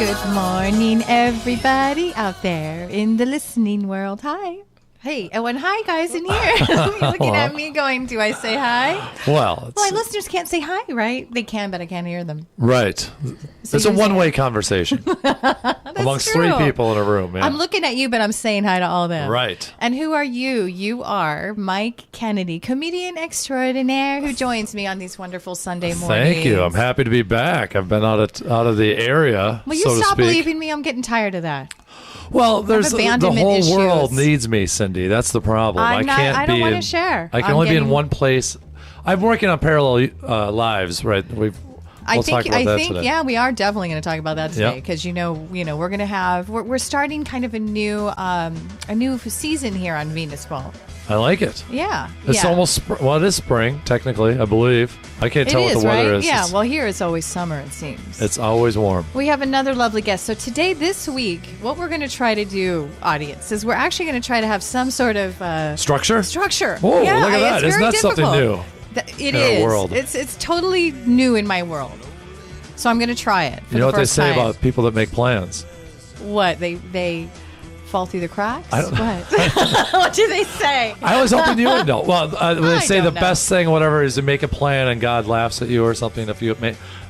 Good morning, everybody out there in the listening world. Hi. Hey, oh, and hi, guys in here. You're looking at me going, do I say hi? Well, my listeners can't say hi, right? They can, but I can't hear them. Right. So it's a one-way conversation amongst true. 3 people in a room. Yeah. I'm looking at you, but I'm saying hi to all of them. Right. And who are you? You are Mike Kennedy, comedian extraordinaire, who joins me on these wonderful Sunday mornings. Thank you. I'm happy to be back. I've been out of the area, Will you so to stop speak. believing me? I'm getting tired of that. Well, there's the abandonment whole issues. world needs me, Cindy. That's the problem. I don't want to share. I can only be in one place. I'm working on parallel lives, right? We'll talk about that today. Yeah, we are definitely going to talk about that today because Yep. we're going to have we're starting kind of a new season here on Venus Vault. I like it. Yeah, It's almost it is spring technically, I believe. I can't tell what the weather is. Yeah, well, here it's always summer. It seems It's always warm. We have another lovely guest. So this week, what we're going to try to do, audience, is we're actually going to try to have some sort of Structure. Yeah, Whoa, look at that! Isn't that something new? It in is. our world. It's totally new in my world. So I'm going to try it. You know what they say about people that make plans? What they fall through the cracks? I don't know. What? What do they say? I was hoping you would know. Well, they say the don't know. best thing, whatever, is to make a plan and God laughs at you or something. If you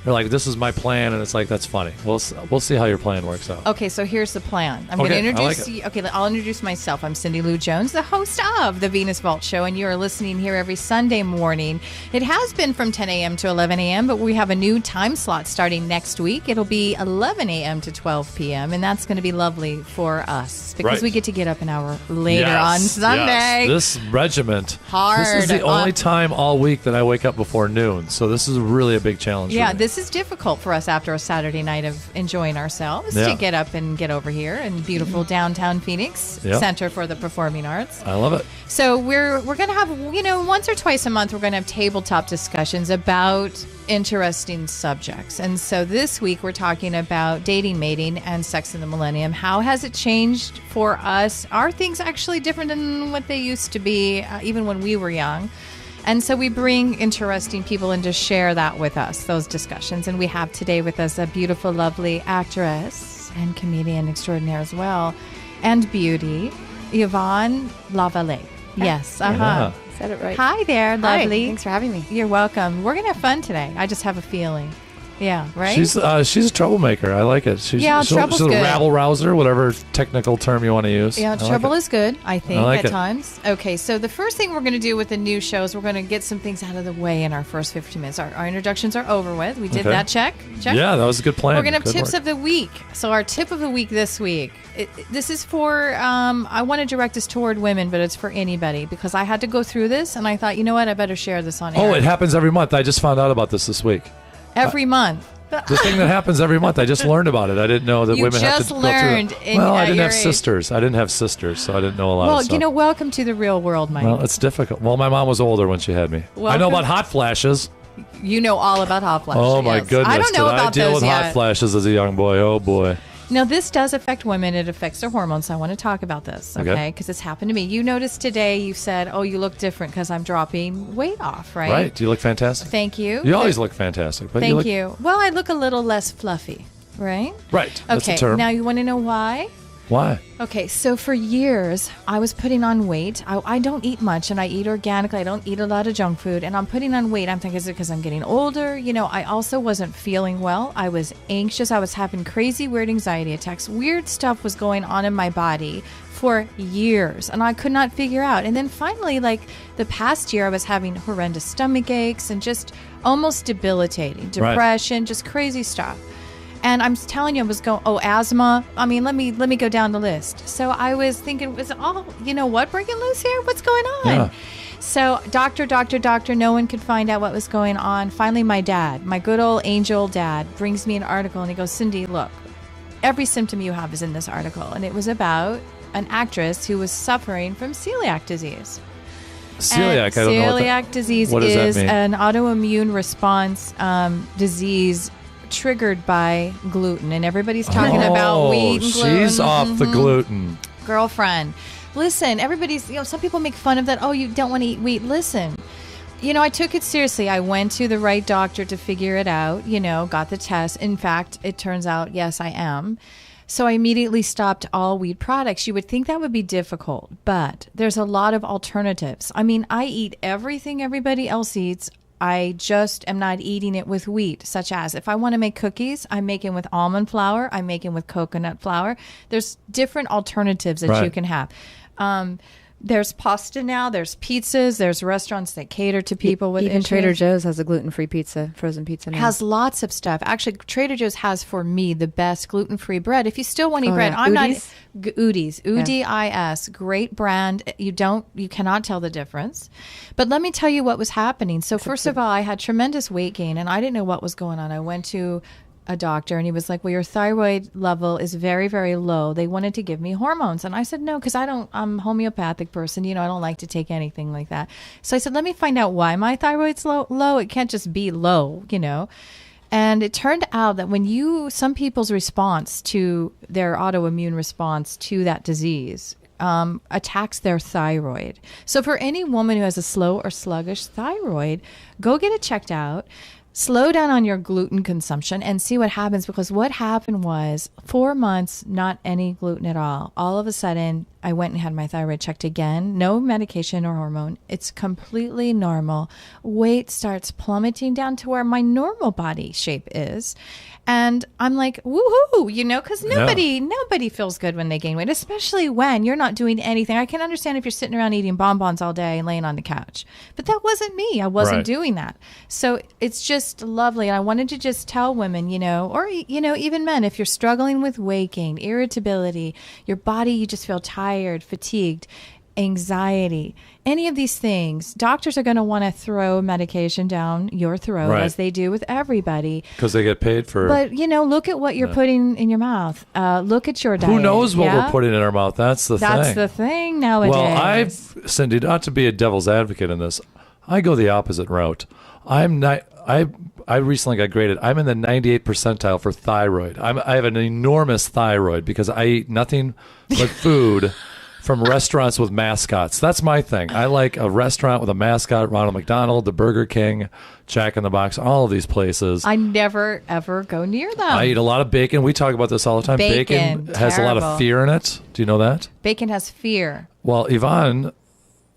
they're like, "This is my plan," and it's like, "That's funny." We'll see how your plan works out. Okay, so here's the plan. I'm going to introduce you. Okay, I'll introduce myself. I'm Syndeelou Jones, the host of the Venus Vault Show, and you are listening here every Sunday morning. It has been from 10 a.m. to 11 a.m., but we have a new time slot starting next week. It'll be 11 a.m. to 12 p.m., and that's going to be lovely for us because we get to get up an hour later on Sunday. Yes. This regiment. Hard. This is the only time all week that I wake up before noon, so this is really a big challenge. Yeah, for me. this is difficult for us after a Saturday night of enjoying ourselves to get up and get over here in beautiful downtown Phoenix, Center for the Performing Arts. I love it. So we're going to have, once or twice a month, we're going to have tabletop discussions about interesting subjects. And so this week we're talking about dating, mating, and sex in the millennium. How has it changed for us? Are things actually different than what they used to be, even when we were young? And so we bring interesting people in to share that with us, those discussions. And we have today with us a beautiful, lovely actress and comedian extraordinaire as well, and beauty, Yvonne LaValle. Yes, Yeah. Said it right. Hi there, lovely. Hi, thanks for having me. You're welcome. We're going to have fun today. I just have a feeling. Yeah, right? She's a troublemaker. I like it. She's trouble's a good. rabble rouser, whatever technical term you want to use. Yeah, trouble is good, I think, like at it. times. Okay, so the first thing we're going to do with the new show is we're going to get some things out of the way in our first 15 minutes. Our introductions are over with. We did that. Check. Yeah, that was a good plan. We're going to have Good tips work. of the week. So our tip of the week this week, this is for, I want to direct this toward women, but it's for anybody because I had to go through this and I thought, you know what, I better share this on air. Oh, it happens every month. I just found out about this week. Every month. The thing that happens every month. I just learned about it. I didn't know that You women have to just go through learned it. Well, I didn't your have age. sisters. I didn't have sisters, so I didn't know a lot of stuff. Well, welcome to the real world, Mike. Well, it's difficult. Well, my mom was older when she had me. I know Welcome. about hot flashes. You know all about hot flashes. Oh, my yes. goodness. I don't know Did about I deal those with yet. hot flashes as a young boy? Oh, boy. Now, this does affect women. It affects their hormones. So I want to talk about this, okay? Because it's happened to me. You noticed today you said, oh, you look different because I'm dropping weight off, right? Right. You look fantastic. Thank you. You always look fantastic. But Thank you. Well, I look a little less fluffy, right? Right. That's Okay. a term. Now, you want to know why? Why? Okay, so for years, I was putting on weight. I don't eat much, and I eat organically. I don't eat a lot of junk food, and I'm putting on weight. I'm thinking, is it because I'm getting older? I also wasn't feeling well. I was anxious. I was having crazy, weird anxiety attacks. Weird stuff was going on in my body for years, and I could not figure out. And then finally, like the past year, I was having horrendous stomach aches and just almost debilitating depression, just crazy stuff. And I'm telling you, I was going, asthma. I mean, let me go down the list. So I was thinking, was it all, what, breaking loose here? What's going on? Yeah. So doctor, no one could find out what was going on. Finally, my dad, my good old angel dad, brings me an article and he goes, Cindy, look, every symptom you have is in this article. And it was about an actress who was suffering from celiac disease. Celiac, I don't know Celiac disease what does that is mean? an autoimmune response disease triggered by gluten, and everybody's talking about wheat and gluten. She's off the gluten. Girlfriend, listen, everybody's, some people make fun of that. Oh, you don't want to eat wheat. Listen, I took it seriously. I went to the right doctor to figure it out, got the test. In fact, it turns out, yes, I am. So I immediately stopped all wheat products. You would think that would be difficult, but there's a lot of alternatives. I mean, I eat everything everybody else eats. I just am not eating it with wheat, such as if I want to make cookies, I'm making with almond flour, I'm making with coconut flour. There's different alternatives that you can have. There's pasta now, there's pizzas, there's restaurants that cater to people with Even issues. Trader Joe's has a gluten-free pizza, frozen pizza now. Has lots of stuff. Actually, Trader Joe's has, for me, the best gluten-free bread. If you still want to eat bread, yeah. I'm Udi's? not Udi's. Udis, great brand. You cannot tell the difference. But let me tell you what was happening. So first of all, I had tremendous weight gain, and I didn't know what was going on. I went to a doctor, and he was like, well, your thyroid level is very, very low. They wanted to give me hormones. And I said, no, because I'm a homeopathic person. I don't like to take anything like that. So I said, let me find out why my thyroid's low. It can't just be low, And it turned out that some people's response to their autoimmune response to that disease attacks their thyroid. So for any woman who has a slow or sluggish thyroid, go get it checked out. Slow down on your gluten consumption and see what happens, because what happened was 4 months, not any gluten at all. All of a sudden, I went and had my thyroid checked again. No medication or hormone. It's completely normal. Weight starts plummeting down to where my normal body shape is. And I'm like, woohoo, because nobody feels good when they gain weight, especially when you're not doing anything. I can understand if you're sitting around eating bonbons all day and laying on the couch, but that wasn't me. I wasn't doing that. So it's just lovely. And I wanted to just tell women, or, even men, if you're struggling with weight gain, irritability, your body, you just feel tired, fatigued, anxiety, any of these things, doctors are going to want to throw medication down your throat, as they do with everybody. Because they get paid for. But, look at what you're putting in your mouth. Look at your diet. Who knows what we're putting in our mouth? That's the thing. That's the thing nowadays. Well, Cindy, not to be a devil's advocate in this, I go the opposite route. I recently got graded. I'm in the 98th percentile for thyroid. I have an enormous thyroid because I eat nothing but food from restaurants with mascots. That's my thing. I like a restaurant with a mascot, Ronald McDonald, the Burger King, Jack in the Box, all of these places. I never, ever go near them. I eat a lot of bacon. We talk about this all the time. Bacon has a lot of fear in it. Do you know that? Bacon has fear. Well, Yvonne...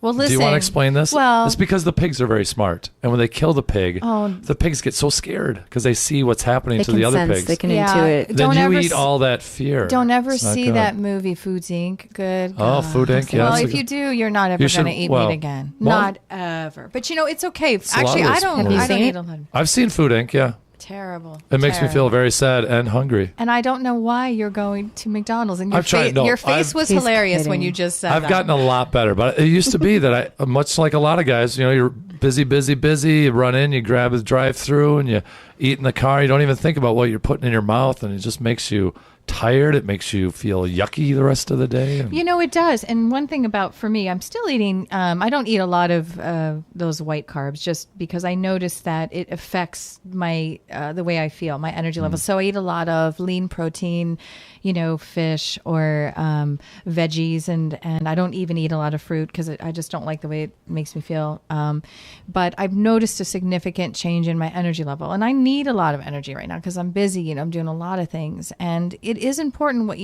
Well, listen. Do you want to explain this? Well, it's because the pigs are very smart, and when they kill the pig, the pigs get so scared because they see what's happening to the other pigs. They can intuit. Then you eat all that fear. Don't ever see that movie, Foods Inc. Good. Oh, Food Inc. Yeah. Well, if you do, you're not ever going to eat meat again. Not ever. But it's okay. Actually, I don't eat a lot. I've seen Food Inc. Yeah. Terrible. It makes me feel very sad and hungry. And I don't know why you're going to McDonald's. And your face was hilarious when you just said that. I've gotten a lot better, but it used to be that much like a lot of guys, you're busy, you run in, you grab a drive-through, and you eat in the car. You don't even think about what you're putting in your mouth, and it just makes you tired. It makes you feel yucky the rest of the day. It does. And one thing for me, I'm still eating, I don't eat a lot of those white carbs just because I notice that it affects my the way I feel, my energy levels. So I eat a lot of lean protein, fish or veggies, and I don't even eat a lot of fruit because I just don't like the way it makes me feel. But I've noticed a significant change in my energy level. And I need a lot of energy right now because I'm busy, I'm doing a lot of things. And it is important what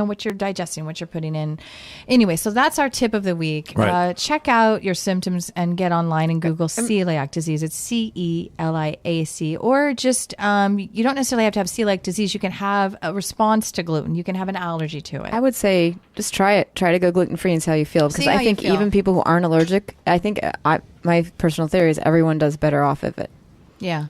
what you're digesting, what you're putting in. Anyway, so that's our tip of the week. Right. Check out your symptoms and get online and Google celiac disease. It's CELIAC. Or just, you don't necessarily have to have celiac disease. You can have a response to gluten. You can have an allergy to it. I would say just try it. Try to go gluten-free and see how you feel. Because I think even people who aren't allergic, I think my personal theory is everyone does better off of it. Yeah.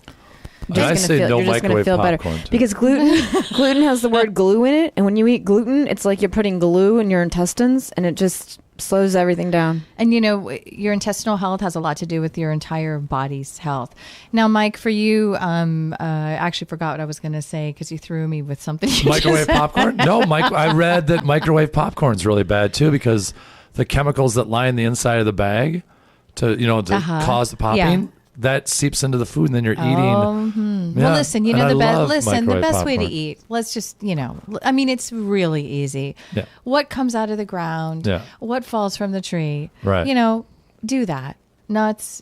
I say no microwave popcorn. Because gluten has the word glue in it, and when you eat gluten, it's like you're putting glue in your intestines, and it just slows everything down. And your intestinal health has a lot to do with your entire body's health. Now, Mike, for you, I actually forgot what I was going to say because you threw me with something. Microwave popcorn? No, I read that microwave popcorn's really bad too because the chemicals that line the inside of the bag to cause the popping. That seeps into the food, and then you're eating. Yeah. Well, listen, the best way to eat. Let's just, it's really easy. Yeah. What comes out of the ground? Yeah. What falls from the tree? Right. Do that. nuts,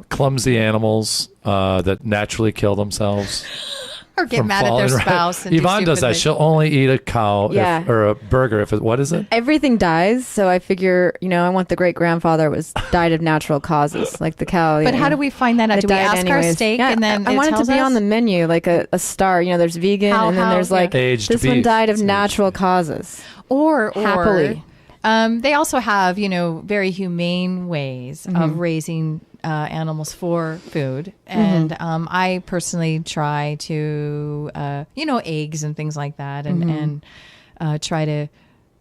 clumsy animals that naturally kill themselves. Or get mad at their spouse. And Yvonne does that. She'll only eat a cow or a burger if what is it? Everything dies. So I figure, I want the great grandfather died of natural causes, like the cow. But how do we find that out? Do we ask our steak and then I want it to be on the menu, like a star. There's vegan and then there's like aged this beef. one died of natural causes. Or happily. They also have, very humane ways of raising animals for food. And I personally try to, eggs and things like that and try to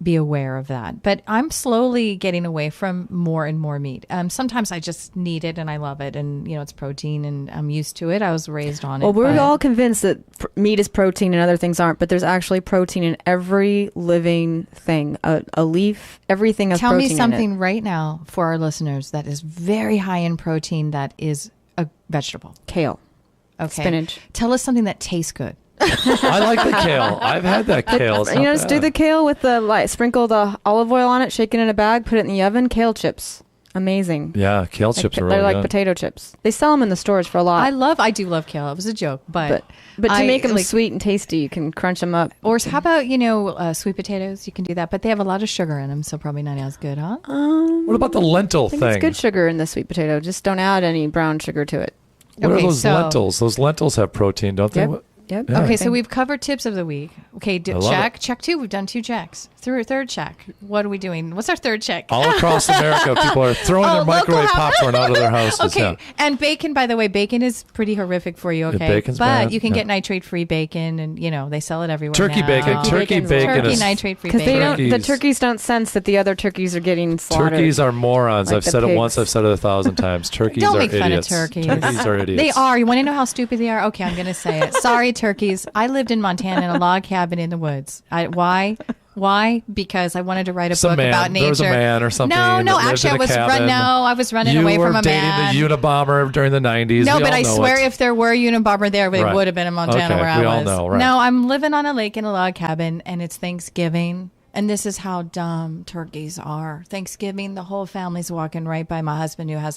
be aware of that. But I'm slowly getting away from more and more meat. Sometimes I just need it and I love it. And, it's protein and I'm used to it. I was raised on it. Well, we're all convinced that meat is protein and other things aren't, but there's actually protein in every living thing. A leaf, everything has protein in it. Tell me something right now for our listeners that is very high in protein that is a vegetable. Kale. Okay. Spinach. Tell us something that tastes good. I like the kale. I've had that kale. Just do the kale with sprinkle the olive oil on it, shake it in a bag, put it in the oven. Kale chips. Amazing. Yeah, kale chips are really They're like good. Potato chips. They sell them in the stores for a lot. I do love kale. It was a joke, but to make them sweet and tasty, you can crunch them up. Or how about, sweet potatoes? You can do that, but they have a lot of sugar in them, so probably not as good, huh? What about the lentil I think thing? it's good sugar in the sweet potato. Just don't add any brown sugar to it. What are those lentils? Those lentils have protein, don't they? Yep. Yeah. Okay, so we've covered tips of the week. Okay, check. Check 2. We've done 2 checks. Third check. What are we doing? What's our third check? All across America, people are throwing their microwave popcorn out of their houses. Okay, Yeah. and bacon, by the way, bacon is pretty horrific for you, okay? bacon's but bad. you can get nitrate-free bacon, and, they sell it everywhere Turkey now. bacon. Turkey bacon is... nitrate-free Because bacon. the turkeys don't sense that the other turkeys are getting slaughtered. Turkeys are morons. Like I've the said it pigs. once. I've said it 1,000 times. Turkeys Don't are make idiots. fun of turkeys. Turkeys are idiots. They are. You want to know how stupid they are? Okay, I'm going to say it. Sorry, turkeys. I lived in Montana in a log cabin in the woods. Why? Because I wanted to write a book about nature. There was a man or something. No. Actually, I was running away from a man. You were dating the Unabomber during the 90s. No, but I swear if there were Unabomber there, they would have been in Montana where I was. We all know, right. No, I'm living on a lake in a log cabin, and it's Thanksgiving. And this is how dumb turkeys are. Thanksgiving, the whole family's walking right by my husband, who has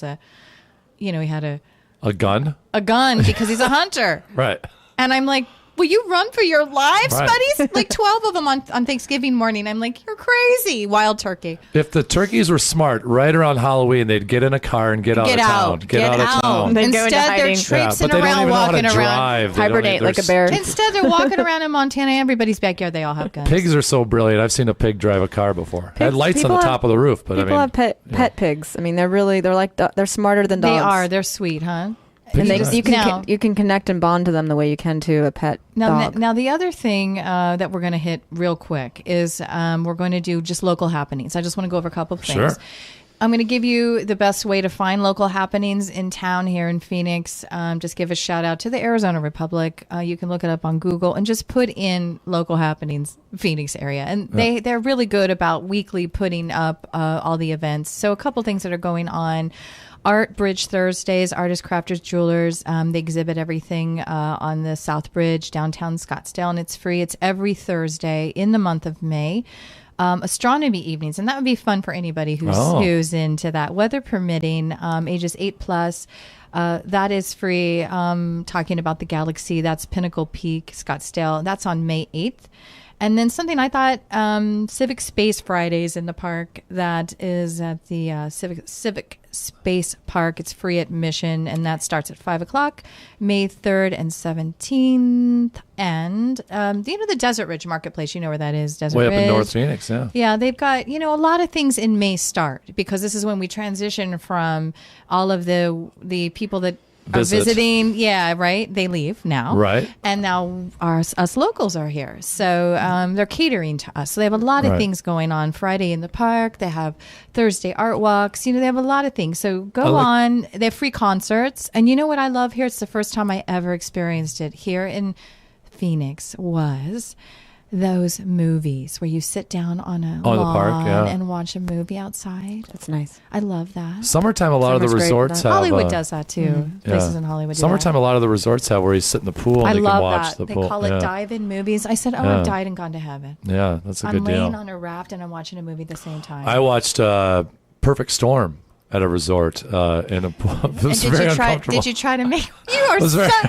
he had a gun? A gun because he's a hunter. Right. And I'm like, will you run for your lives, Right. buddies? Like 12 of them on Thanksgiving morning. I'm like, you're crazy. Wild turkey. If the turkeys were smart, right around Halloween, they'd get in a car and get out of town. Get out of town. They'd go into Instead, they're hiding. traipsing but they don't around, even know how to walking around. drive. They don't Hibernate even- like a bear. Instead, they're walking around in Montana. Everybody's backyard. They all have guns. Pigs are so brilliant. I've seen a pig drive a car before. It had lights on the top of the roof, but People have pet pigs. I mean, they're smarter than dogs. They are. They're sweet, huh? And Pigs are nice. you can connect and bond to them the way you can to a pet dog. Now, the other thing that we're going to hit real quick is we're going to do just local happenings. I just want to go over a couple of things. Sure. I'm going to give you the best way to find local happenings in town here in Phoenix. Just give a shout out to the Arizona Republic. You can look it up on Google and just put in local happenings, Phoenix area. And they're really good about weekly putting up all the events. So a couple things that are going on. Art Bridge Thursdays, Artists, Crafters, Jewelers. They exhibit everything on the South Bridge, downtown Scottsdale, and it's free. It's every Thursday in the month of May. Astronomy evenings, and that would be fun for anybody who's into that. Weather permitting, ages 8+. That is free. Talking about the galaxy, that's Pinnacle Peak, Scottsdale. That's on May 8th. And then something I thought, Civic Space Fridays in the park. That is at the Civic Space Park. It's free admission, and that starts at 5 o'clock, May 3rd and 17th. And the Desert Ridge Marketplace, you know where that is, Desert Ridge. Way up in North Phoenix, yeah. Yeah, they've got, a lot of things in May start, because this is when we transition from all of the people that are visiting. Yeah, right. They leave now. Right. And now us locals are here. So they're catering to us. So they have a lot of things going on. Friday in the park. They have Thursday art walks. They have a lot of things. So go on. They have free concerts. And you know what I love here? It's the first time I ever experienced it here in Phoenix was those movies where you sit down on a lawn the park, and watch a movie outside. That's nice. I love that. Summertime, a lot of the Summer's great for resorts that. have... Hollywood does that too. Places in Hollywood do Summertime, that. a lot of the resorts have where you sit in the pool and I you love can watch that. the They pool. call it dive-in movies. I said, I've died and gone to heaven. Yeah, that's a I'm good deal. laying on a raft and I'm watching a movie at the same time. I watched Perfect Storm at a resort in a pool. It was very uncomfortable. Did you try to make? You are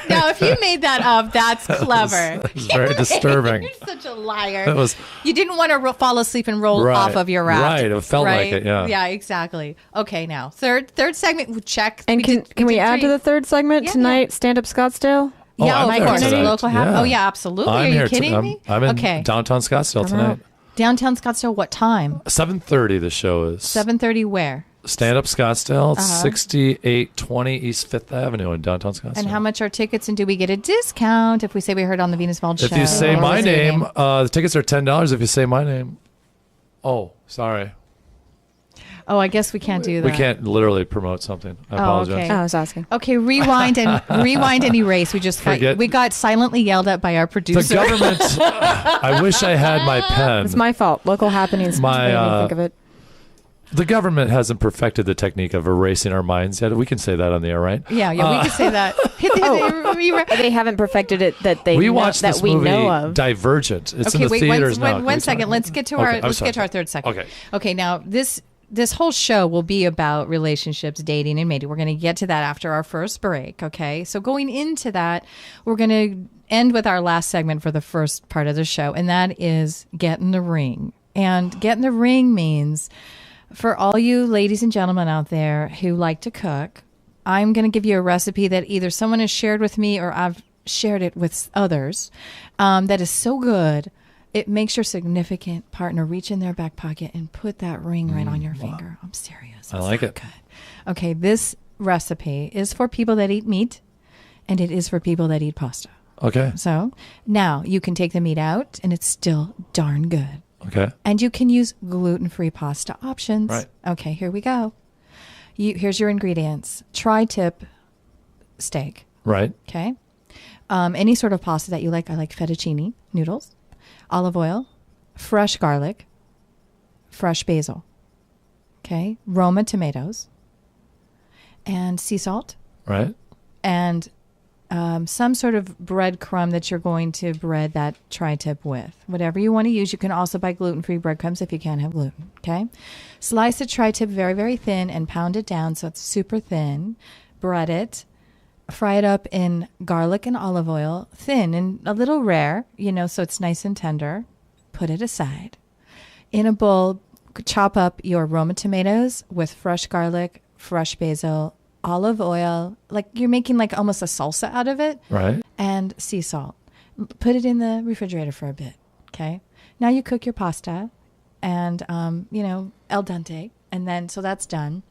now. If you made that up, that's clever. It was very disturbing. You're such a liar. It was. You didn't want to fall asleep and roll off of your raft. Right. It felt like it. Yeah. Yeah. Exactly. Okay. Now third segment. We'll check. And can we add to the third segment tonight? Yeah. Stand Up Scottsdale. Yeah, of course. Tonight. Local happen. Yeah. Oh yeah, absolutely. I'm Are you kidding me? I'm in downtown Scottsdale tonight. Downtown Scottsdale. What time? 7:30. The show is 7:30. Where? Stand Up Scottsdale, 6820 East Fifth Avenue in downtown Scottsdale. And how much are tickets? And do we get a discount if we say we heard on the Venus Vault show? If you say my name, the tickets are $10. If you say my name, sorry. Oh, I guess we can't do that. We can't literally promote something. I apologize. Okay. I was asking. Okay, rewind and erase. We just got silently yelled at by our producer. The government. I wish I had my pen. It's my fault. Local happenings. Made me think of it. The government hasn't perfected the technique of erasing our minds yet. We can say that on the air, right? Yeah, we can say that. They haven't perfected it that they watched that this we movie know of. Divergent. It's in the theaters now. One second. Let's get to our third segment. Okay. Okay. Now this whole show will be about relationships, dating, and mating. We're going to get to that after our first break. Okay. So going into that, we're going to end with our last segment for the first part of the show, and that is get in the ring. And get in the ring means, for all you ladies and gentlemen out there who like to cook, I'm going to give you a recipe that either someone has shared with me or I've shared it with others that is so good, it makes your significant partner reach in their back pocket and put that ring right on your finger. I'm serious. I like it. Good. Okay, this recipe is for people that eat meat, and it is for people that eat pasta. Okay. So now you can take the meat out, and it's still darn good. Okay. And you can use gluten-free pasta options. Right. Okay, here we go. Here's your ingredients. Tri-tip steak. Right. Okay. Any sort of pasta that you like. I like fettuccine noodles, olive oil, fresh garlic, fresh basil. Okay. Roma tomatoes and sea salt. Right. And some sort of breadcrumb that you're going to bread that tri-tip with. Whatever you want to use. You can also buy gluten-free breadcrumbs if you can't have gluten. Okay. Slice the tri-tip very, very thin and pound it down so it's super thin. Bread it. Fry it up in garlic and olive oil, thin and a little rare, so it's nice and tender. Put it aside. In a bowl, chop up your Roma tomatoes with fresh garlic, fresh basil, olive oil, like you're making like almost a salsa out of it. Right. And sea salt. Put it in the refrigerator for a bit. Okay. Now you cook your pasta and, al dente. And then, so that's done.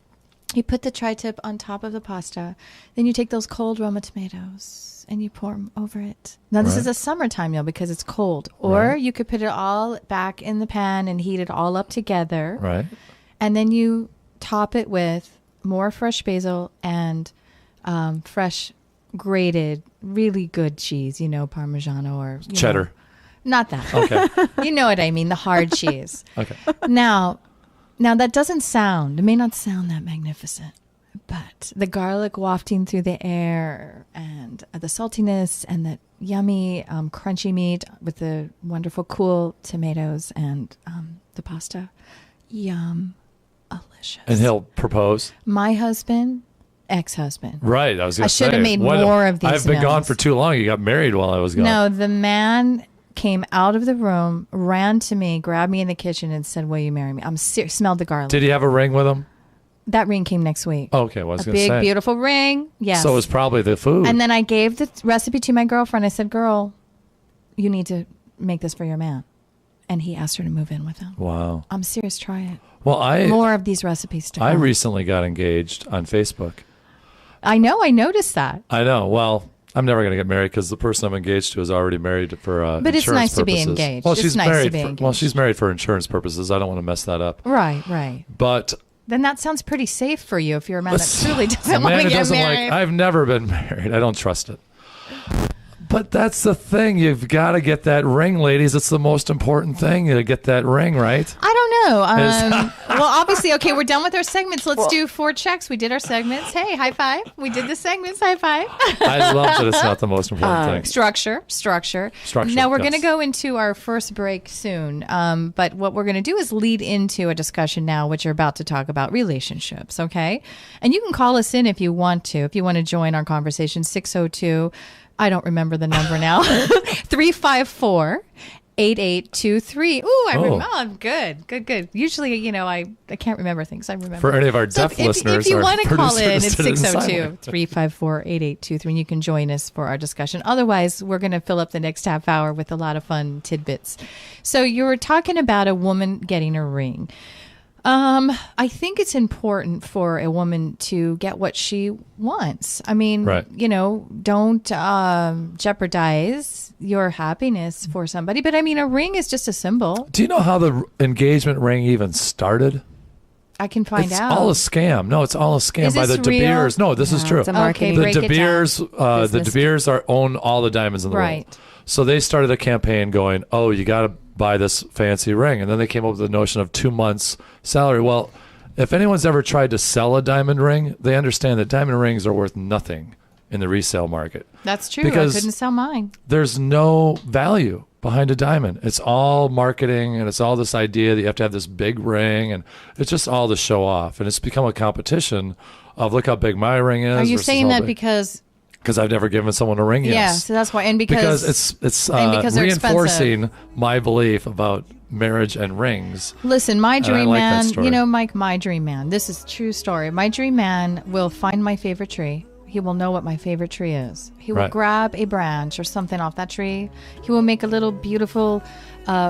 You put the tri-tip on top of the pasta. Then you take those cold Roma tomatoes and you pour them over it. Now, this is a summertime meal because it's cold. Or you could put it all back in the pan and heat it all up together. Right. And then you top it with more fresh basil and fresh grated, really good cheese, Parmigiano or cheddar. Not that. Okay. You know what I mean, the hard cheese. Okay. Now that it may not sound that magnificent, but the garlic wafting through the air and the saltiness and the yummy, crunchy meat with the wonderful, cool tomatoes and the pasta. Yum. Delicious. And he'll propose? My husband, ex-husband. Right. I should have made more of these I've been gone for too long. You got married while I was gone. No, the man came out of the room, ran to me, grabbed me in the kitchen and said, will you marry me? I'm serious. Smelled the garlic. Did he have a ring with him? That ring came next week. Okay, well, I was going to say. A big, beautiful ring. Yes. So it was probably the food. And then I gave the recipe to my girlfriend. I said, girl, you need to make this for your man. And he asked her to move in with him. Wow. I'm serious. Try it. Well, more of these recipes to come. I recently got engaged on Facebook. I know. I noticed that. I know. Well, I'm never going to get married because the person I'm engaged to is already married for but insurance it's nice purposes. to be engaged. Well, it's she's nice married. To be engaged. Well, she's married for insurance purposes. I don't want to mess that up. Right. But then that sounds pretty safe for you if you're a man that truly doesn't want to get married. I've never been married. I don't trust it. But that's the thing. You've got to get that ring, ladies. It's the most important thing to get that ring, right? I don't know. Well, obviously, okay, we're done with our segments. Let's do 4 checks. We did our segments. Hey, high five. We did the segments. High five. I love that it's not the most important thing. Structure. Now, we're going to go into our first break soon. But what we're going to do is lead into a discussion now, which you're about to talk about relationships, okay? And you can call us in if you want to join our conversation, 602, I don't remember the number now, 354-8823. Ooh, I'm good. Usually, I can't remember things. I remember. For any of our deaf listeners. If you want to call in, it's 602-354-8823, and you can join us for our discussion. Otherwise, we're going to fill up the next half hour with a lot of fun tidbits. So you were talking about a woman getting a ring. I think it's important for a woman to get what she wants. I mean, don't jeopardize your happiness for somebody. But I mean, a ring is just a symbol. Do you know how the engagement ring even started? I can find out. It's all a scam. No, it's all a scam by the De Beers. No, this is true. It's a marketing. The De Beers, own all the diamonds in the world. So they started a campaign going, "Oh, you got to buy this fancy ring," and then they came up with the notion of 2 months' salary. Well, if anyone's ever tried to sell a diamond ring, they understand that diamond rings are worth nothing in the resale market. That's true. Because I couldn't sell mine. There's no value behind a diamond. It's all marketing, and it's all this idea that you have to have this big ring, and it's just all to show off. And it's become a competition of, look how big my ring is. Are you saying that because I've never given someone a ring? Yes. Yeah, so that's why. And because it's reinforcing my belief about marriage and rings. Listen, my dream man, Mike, my dream man, this is a true story. My dream man will find my favorite tree. He will know what my favorite tree is. He will grab a branch or something off that tree. He will make a little beautiful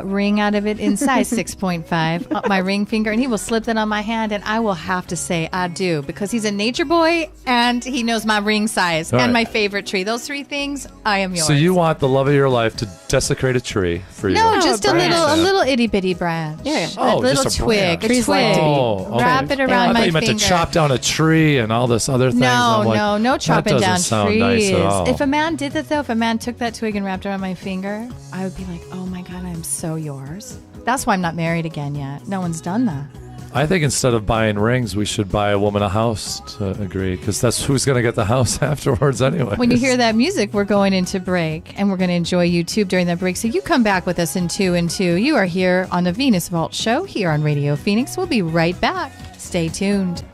ring out of it in size 6.5 up my ring finger, and he will slip that on my hand, and I will have to say I do, because he's a nature boy and he knows my ring size and my favorite tree. Those 3 things, I am yours. So you want the love of your life to desecrate a tree for you? No, just a little itty bitty branch. Yeah. A little just a twig. branch. Wrap it around my finger. I thought you meant to chop down a tree and all this other thing. No chopping down trees. Nice at all. If a man did that though, if a man took that twig and wrapped it around my finger, I would be like, oh my God, I'm so yours. That's why I'm not married again yet. No one's done that. I think instead of buying rings, we should buy a woman a house to agree, because that's who's going to get the house afterwards anyway. When you hear that music, we're going into break, and we're going to enjoy YouTube during that break. So you come back with us in 2 and 2. You are here on the Venus Vault Show here on Radio Phoenix. We'll be right back. Stay tuned.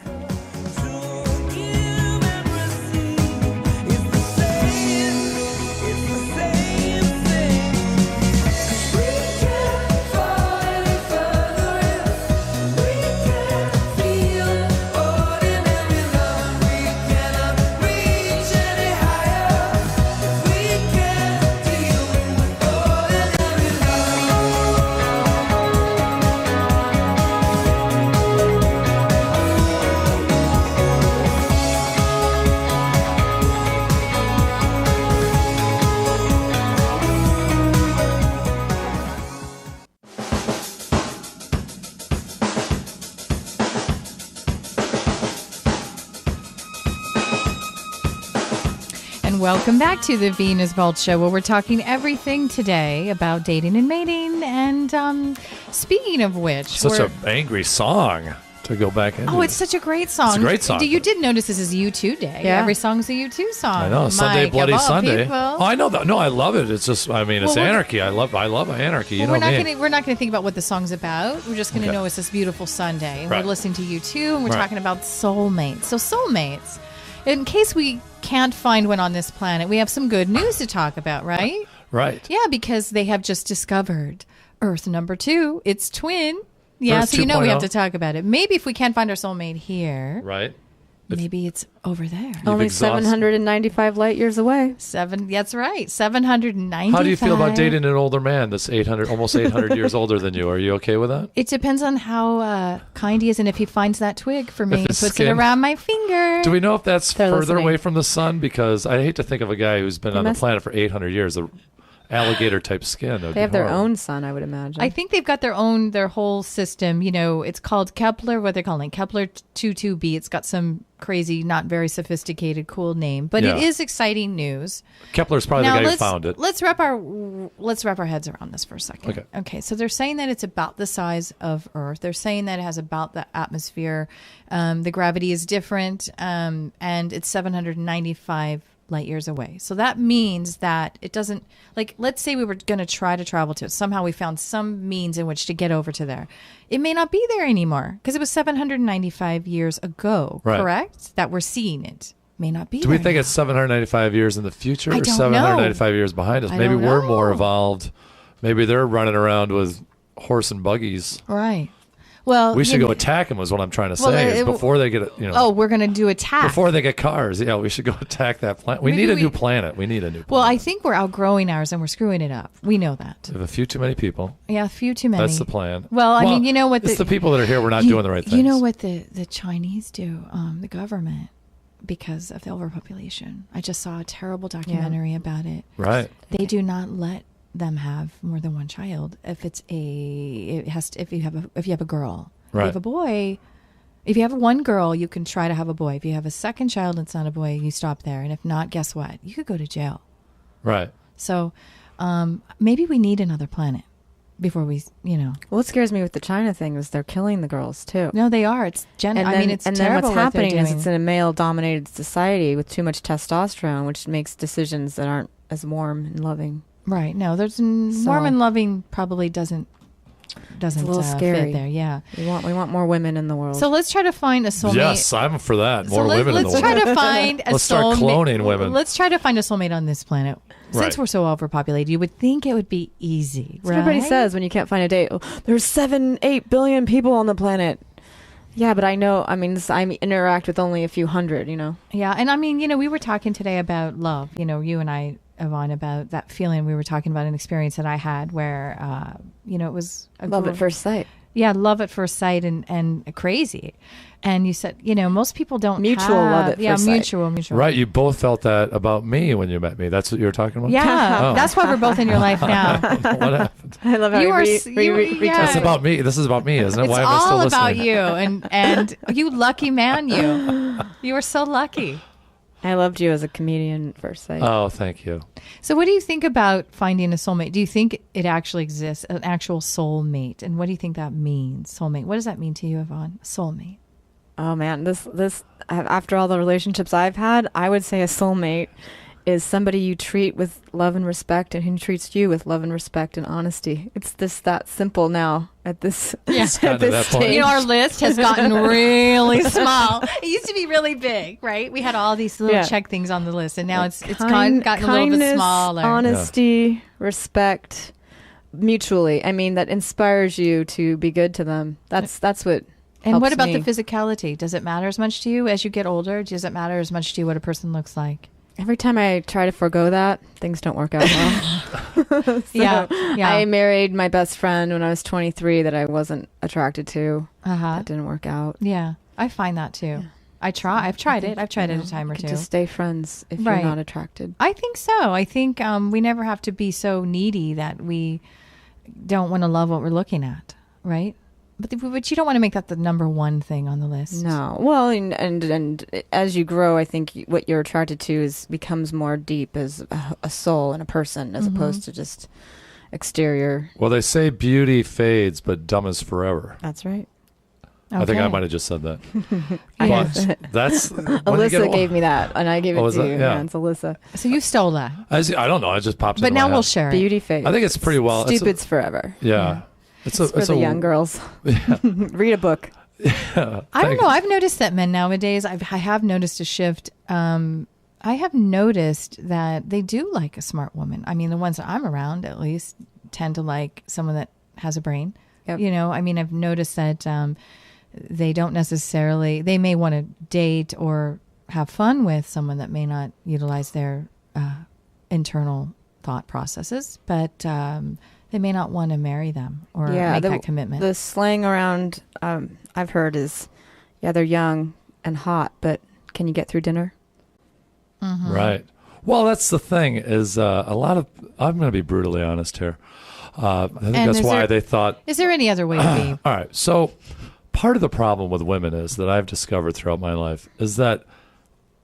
Welcome back to the Venus Vault Show, where we're talking everything today about dating and mating. And speaking of which, such an angry song to go back into. Oh, it's such a great song. It's a great song. You did notice this is U2 Day. Yeah. Every song's a U2 song. I know. Sunday, Bloody Sunday. People. Oh, I know that. No, I love it. It's just, it's anarchy. I love anarchy. We're not going to think about what the song's about. We're just going to know it's this beautiful Sunday. And we're listening to U2, and we're talking about soulmates. So soulmates. In case we can't find one on this planet, we have some good news to talk about, right? Right. Yeah, because they have just discovered Earth number 2. It's twin. Yeah, Earth so we 2.0. have to talk about it. Maybe if we can't find our soulmate here. Right. Maybe it's over there. Only 795 light years away. That's right. 795. How do you feel about dating an older man that's almost 800 years older than you? Are you okay with that? It depends on how kind he is, and if he finds that twig for me and puts it around my finger. Do we know if that's further away from the sun? Because I hate to think of a guy who's been on the planet for 800 years. alligator type skin. They have their own sun, I would imagine. I think they've got their whole system. It's called Kepler, what they're calling Kepler 22b. It's got some crazy, not very sophisticated, cool name, but it is exciting news. Kepler's probably the guy who found it. Let's wrap our heads around this for a second. Okay. So they're saying that it's about the size of Earth. They're saying that it has about the atmosphere. The gravity is different, and it's 795 light years away. So that means that it doesn't, let's say we were going to try to travel to it. Somehow we found some means in which to get over to there. It may not be there anymore because it was 795 years ago, correct? That we're seeing it. May not be. Do we think it's 795 years in the future or 795 years behind us? Maybe we're more evolved. Maybe they're running around with horse and buggies. Right. Well, we should go attack them is what I'm trying to say. Before they get, Oh, we're going to do attack. Before they get cars. Yeah, we should go attack that planet. We need a new planet. We need a new planet. Well, I think we're outgrowing ours and we're screwing it up. We know that. We have a few too many people. Yeah, a few too many. That's the plan. Well, I mean, you know what? It's the people that are here. We're not doing the right things. You know what the Chinese do, the government, because of the overpopulation. I just saw a terrible documentary about it. Right. They do not let them have more than one child. If you have a girl. If you have a boy, if you have one girl, you can try to have a boy. If you have a second child and it's not a boy, you stop there. And if not, guess what? You could go to jail. Right. So maybe we need another planet before we, Well, what scares me with the China thing is they're killing the girls too. No, they are. It's it's then terrible. What's happening is it's in a male-dominated society with too much testosterone, which makes decisions that aren't as warm and loving. Right. No, warm and loving probably doesn't it's a little scary. fit there. Yeah, we want more women in the world. So let's try to find a soulmate. Yes, I'm for that. More women in the world. Let's try to find a soulmate. Let's start cloning women. Let's try to find a soulmate on this planet. Since we're so overpopulated, you would think it would be easy. Right? Everybody says when you can't find a date, there's 7-8 billion people on the planet. Yeah, but I know. I mean, I interact with only a few hundred. Yeah, and I mean, we were talking today about love. You and I, Yvonne, about that feeling. We were talking about an experience that I had where, it was love at first sight. Yeah, love at first sight and crazy. And you said, most people don't mutual love at first sight. Mutual. Right, you both felt that about me when you met me. That's what you were talking about? Yeah, That's why we're both in your life now. What happened? I love how That's about me. This is about me, isn't it? It's why am I still listening? all about you. And you lucky man, you. You were so lucky. I loved you as a comedian at first sight. Oh, thank you. So what do you think about finding a soulmate? Do you think it actually exists, an actual soulmate? And what do you think that means, soulmate? What does that mean to you, Yvonne? Soulmate. Oh, man. This after all the relationships I've had, I would say a soulmate is somebody you treat with love and respect and who treats you with love and respect and honesty. It's that simple now at this, at this stage. Our list has gotten really small. It used to be really big, right? We had all these little check things on the list, and now it's gotten a little bit smaller. Honesty, respect, mutually. I mean, that inspires you to be good to them. That's what. And what about the physicality? Does it matter as much to you as you get older? Does it matter as much to you what a person looks like? Every time I try to forego that, things don't work out well. Yeah. I married my best friend when I was 23 that I wasn't attracted to. That didn't work out. Yeah, I find that too. Yeah. I've tried it. I've tried it a time or two. Just stay friends if you're not attracted. I think so. I think we never have to be so needy that we don't want to love what we're looking at, right? But you don't want to make that the number one thing on the list. No. Well, and as you grow, I think what you're attracted to becomes more deep as a soul and a person as opposed to just exterior. Well, they say beauty fades, but dumb is forever. That's right. Okay. I think I might have just said that. But that's Alyssa gave me that, and I gave it to you. Yeah, it's Alyssa. So you stole that. I don't know. I just popped. But now we'll share it. Beauty fades. I think it's pretty well. Stupid's forever. Yeah. It's for the young girls. Yeah. Read a book. Yeah, I don't know. I've noticed that men nowadays, I have noticed a shift. I have noticed that they do like a smart woman. I mean, the ones that I'm around, at least, tend to like someone that has a brain. Yep. I mean, I've noticed that they don't necessarily, they may want to date or have fun with someone that may not utilize their internal thought processes, but they may not want to marry them or make that commitment. The slang around I've heard is, they're young and hot, but can you get through dinner? Mm-hmm. Right. Well, that's the thing is a lot of, I'm going to be brutally honest here. I think that's why they thought. Is there any other way to be? All right. So part of the problem with women is that I've discovered throughout my life is that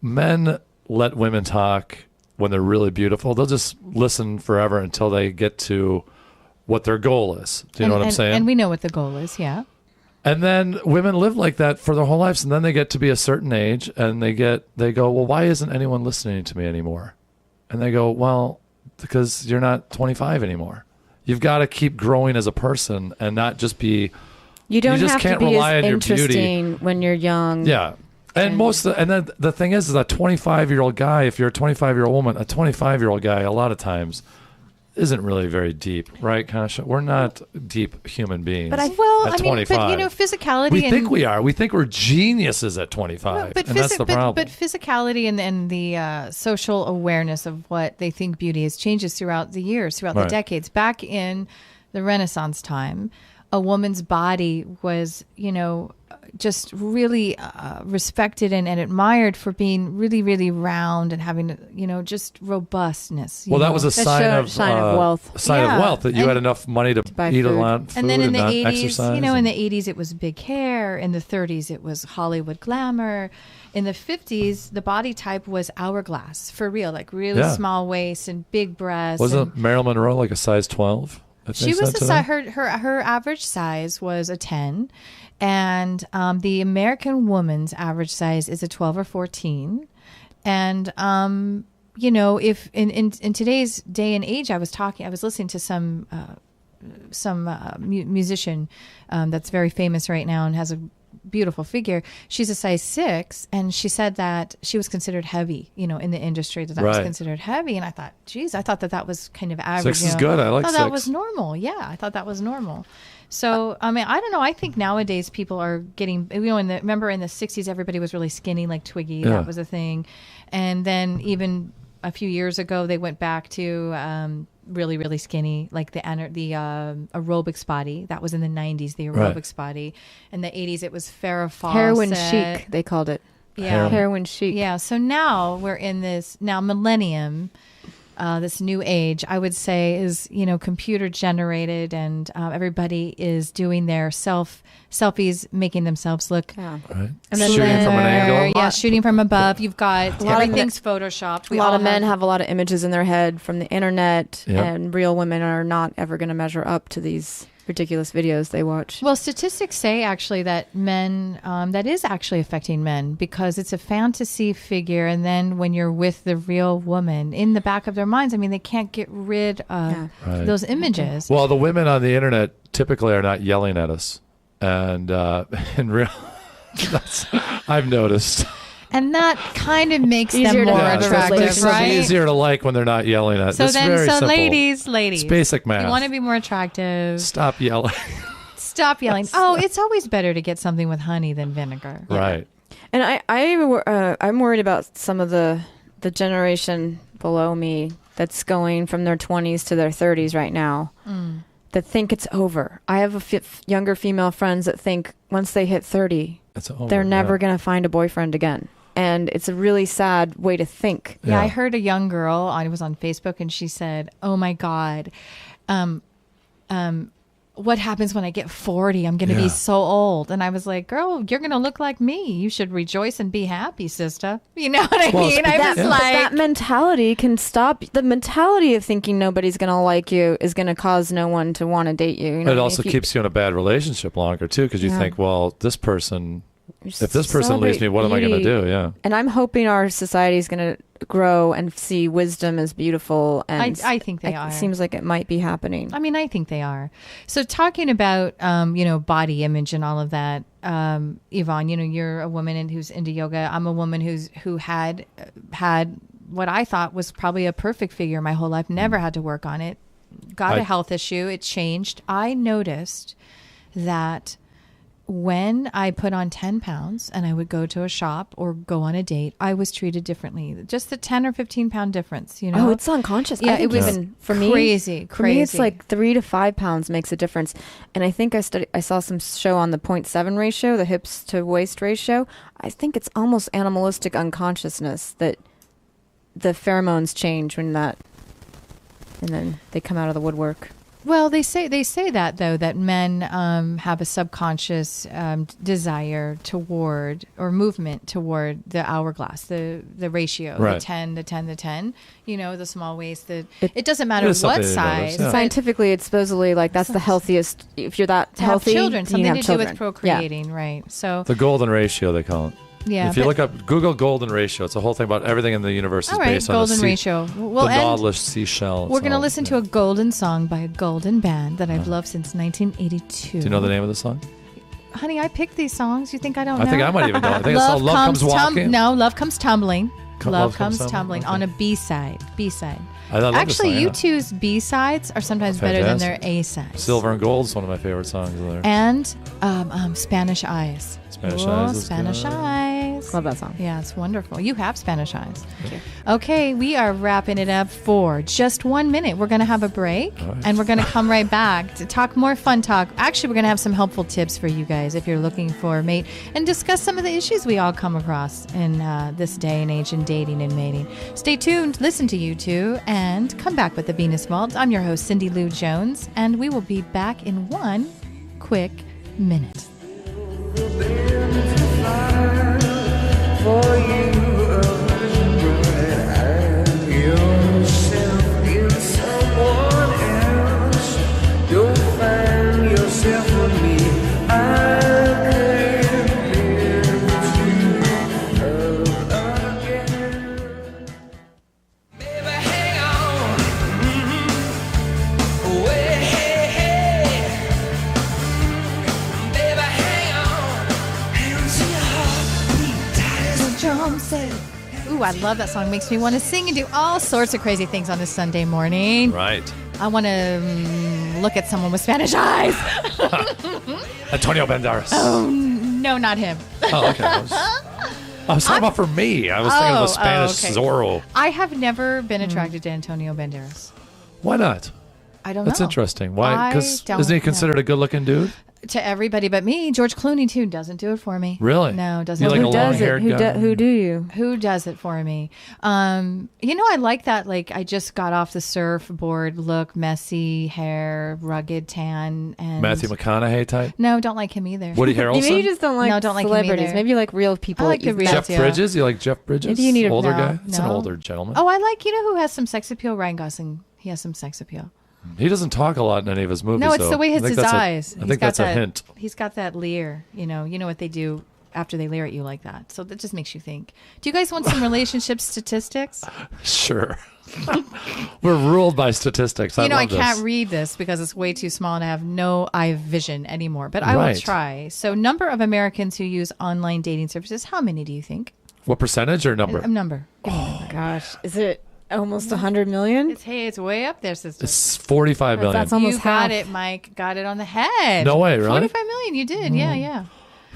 men let women talk when they're really beautiful. They'll just listen forever until they get to what their goal is. Do you know what I'm saying? And we know what the goal is, yeah. And then women live like that for their whole lives, and then they get to be a certain age, and they go, well, why isn't anyone listening to me anymore? And they go, well, because you're not 25 anymore. You've got to keep growing as a person and not just be. You don't just have can't to be rely as on your beauty. interesting when you're young. Yeah. And then the thing is a 25-year-old guy, if you're a 25-year-old woman, a 25-year-old guy a lot of times isn't really very deep, right, Kasha? We're not deep human beings. But at 25. physicality. We think we are. We think we're geniuses at 25, and that's the problem. But physicality and the social awareness of what they think beauty is changes throughout the years, throughout the decades. Back in the Renaissance time, a woman's body was, just really respected and admired for being really, really round and having, just robustness. Well, that was a sign of wealth. Sign of wealth that you had enough money to eat a lot of food and then in the 80s, exercise. in the 80s it was big hair. In the 30s it was Hollywood glamour. In the 50s, the body type was hourglass, for real, like really small waist and big breasts. Wasn't Marilyn Monroe like a size 12? She was her average size was a 10. And the American woman's average size is a 12 or 14. And, if in today's day and age, I was listening to some musician that's very famous right now and has a beautiful figure. She's a size 6, and she said that she was considered heavy, in the industry, that was considered heavy. And I thought, geez, I thought that was kind of average. 6 is good. I like 6. That was normal. Yeah, I thought that was normal. So, I mean, I don't know. I think nowadays people are getting, remember in the 60s, everybody was really skinny, like Twiggy. Yeah. That was a thing. And then even a few years ago, they went back to really, really skinny, like the aerobics body. That was in the 90s, the aerobics body. In the 80s, it was Farrah Fawcett. Heroin chic, they called it. Yeah. Heroin chic. Yeah. So now we're in this, Millennium. This new age, I would say, is computer generated, and everybody is doing their selfies, making themselves look, and then shooting from an angle. Yeah, shooting from above. You've got everything's photoshopped. A lot of men have a lot of images in their head from the internet, and real women are not ever going to measure up to these ridiculous videos they watch. Well, statistics say actually that men, that is actually affecting men, because it's a fantasy figure. And then when you're with the real woman, in the back of their minds, I mean, they can't get rid of those images. Well, the women on the internet typically are not yelling at us. And in real, I've noticed. And that kind of makes them more attractive, makes them easier to like when they're not yelling at. So simple. ladies, it's basic math. You want to be more attractive. Stop yelling. Stop yelling. It's always better to get something with honey than vinegar. Right. And I'm worried about some of the generation below me that's going from their 20s to their 30s right now. That think it's over. I have younger female friends that think once they hit 30, they're never going to find a boyfriend again. And it's a really sad way to think. Yeah, I heard a young girl, I was on Facebook, and she said, oh my God, what happens when I get 40? I'm going to be so old. And I was like, girl, you're going to look like me. You should rejoice and be happy, sister. You know what I mean? I was like, that mentality can stop. The mentality of thinking nobody's going to like you is going to cause no one to want to date you. It also keeps you in a bad relationship longer, too, because you think, well, if this person leaves me, what am I going to do? Yeah. And I'm hoping our society is going to grow and see wisdom as beautiful. And I think they are. It seems like it might be happening. I mean, I think they are. So talking about, body image and all of that, Yvonne, you're a woman who's into yoga. I'm a woman who had what I thought was probably a perfect figure my whole life, never had to work on it, got a health issue. It changed. I noticed that when I put on 10 pounds and I would go to a shop or go on a date, I was treated differently. Just the 10 or 15 pound difference, Oh, it's unconscious. Yeah, it was even for me. Crazy. For me, it's like 3 to 5 pounds makes a difference. And I think I saw some show on the 0.7 ratio, the hips to waist ratio. I think it's almost animalistic unconsciousness that the pheromones change when that, and then they come out of the woodwork. Well, they say that though, that men have a subconscious desire toward, or movement toward, the hourglass, the ratio, Right. the 10, the 10, the 10. You know, the small waist. It doesn't matter It is what something to size. notice, yeah. but Scientifically, it's supposedly like that's the healthiest. If you're that to have healthy, children, you something have to do children. with procreating, right? So The golden ratio, they call it. yeah. If you but- look up Google golden ratio, it's a whole thing about everything in the universe is all right, based on golden the ratio. We'll the end. nautilus seashell. We're going to So, listen to yeah. a golden song by a golden band that I've loved since 1982. Do you know the name of the song? Honey, I picked these songs. You think I don't know? I think I might even know. I think it's called Love Comes Walking. No, Love Comes Tumbling. Love Love Comes Comes Tumbling Tumbling, on a B-side. B-side. I love this Actually, song, yeah. U2's B-sides are sometimes better than their A-sides. Silver and Gold is one of my favorite songs there. And Spanish Eyes. Spanish Oh, Eyes is Spanish good. Eyes. Love that song. Yeah, it's wonderful. You have Spanish Eyes. Okay, we are wrapping it up for just 1 minute. We're going to have a break, All right. and we're going to come right back to talk more fun talk. Actually, we're going to have some helpful tips for you guys if you're looking for a mate, and discuss some of the issues we all come across in this day and age in dating and mating. Stay tuned, listen to you two, and come back with the Venus Vault. I'm your host, Syndeelou Jones, and we will be back in 1 quick minute. For you, yourself in someone else. You'll find yourself with me. I can't live to love again. Baby, hang on. Wait, hey, hey. Baby, hang on. Hang on to your heartbeat tight as Drum set. Ooh, I love that song. Makes me want to sing and do all sorts of crazy things on this Sunday morning. Right. I want to look at someone with Spanish eyes. Antonio Banderas. No, not him. Oh, okay. I was talking about for me. I was thinking of the Spanish okay. Zorro. I have never been attracted to Antonio Banderas. Why not? I don't know. That's interesting. Why? Because I don't isn't he know. considered a good-looking dude? To everybody but me. George Clooney, too, doesn't do it for me. Really? No, doesn't You do like it. a Who does it? long-haired guy? Who do you? Who does it for me? I like that. Like, I just got off the surfboard look, messy hair, rugged tan, and Matthew McConaughey type? No, don't like him either. Woody Harrelson? Maybe you just don't like No, don't like him celebrities. either. Maybe you like real people. I like that you've good real met. Jeff Yeah. Bridges? You like Jeff Bridges? Maybe you need a- older No, guy? It's an no. older gentleman. Oh, I like, who has some sex appeal? Ryan Gosling. He has some sex appeal. He doesn't talk a lot in any of his movies. No, it's though. the way I it's think his that's eyes. I think that's a hint. He's got that leer. You know what they do after they leer at you like that. So that just makes you think. Do you guys want some relationship statistics? Sure. We're ruled by statistics. I I love can't this. read this because it's way too small and I have no eye vision anymore. But I will Right. try. So, number of Americans who use online dating services. How many do you think? What percentage or number? A number. Give me a number. Gosh, is it almost 100 million? It's way up there, sister. It's 45 million. That's almost You got half. it, Mike. Got it on the head. No way, really? 45 million. You did. Yeah.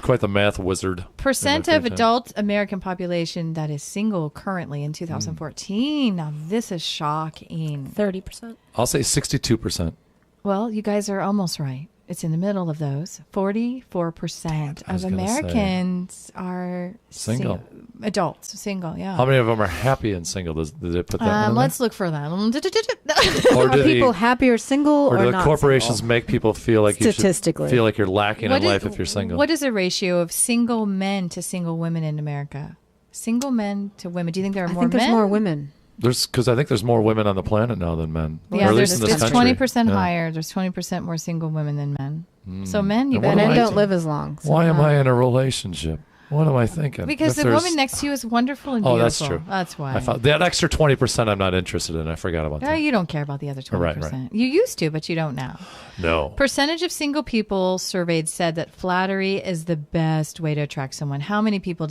Quite the math wizard. Percent In my of free time. adult American population that is single currently in 2014. Now, this is shocking. 30%. I'll say 62%. Well, you guys are almost right. It's in the middle of those. 44% I was of gonna say. Americans are Single. Adults, single, yeah. How many of them are happy and single? Did they put that in Let's look for that. there? Or Are do people the, happy or single or or do the not corporations single? make people feel like you should Statistically. feel like you're lacking What in is- life if you're single? What is the ratio of single men to single women in America? Single men to women. Do you think there are I more think there's men? more women. Because I think there's more women on the planet now than men. Yeah, or at there's, least in this it's country. 20% Yeah. higher. There's 20% more single women than men. So men, you And what And better am men I don't doing? live as long. so Why am no. I in a relationship? What am I thinking? because If the there's- woman next to you is wonderful and Oh, beautiful. that's true. That's why. I found that extra 20% I'm not interested in. I forgot about No, that. you don't care about the other 20%. Right. You used to, but you don't now. No. Percentage of single people surveyed said that flattery is the best way to attract someone. How many people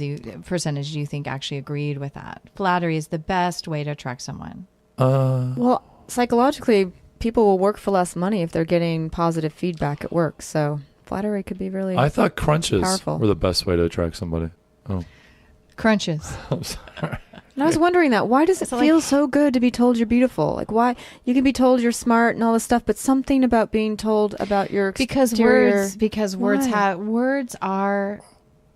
percentage do you think actually agreed with that? Flattery is the best way to attract someone. Well, psychologically, people will work for less money if they're getting positive feedback at work. So flattery could be really I thought crunches powerful. were the best way to attract somebody. Oh, Crunches. I'm sorry. And I was wondering that. Why does it So, feel like- so good to be told you're beautiful? Like, why? You can be told you're smart and all this stuff, but something about being told about your Because exterior... words Why? words are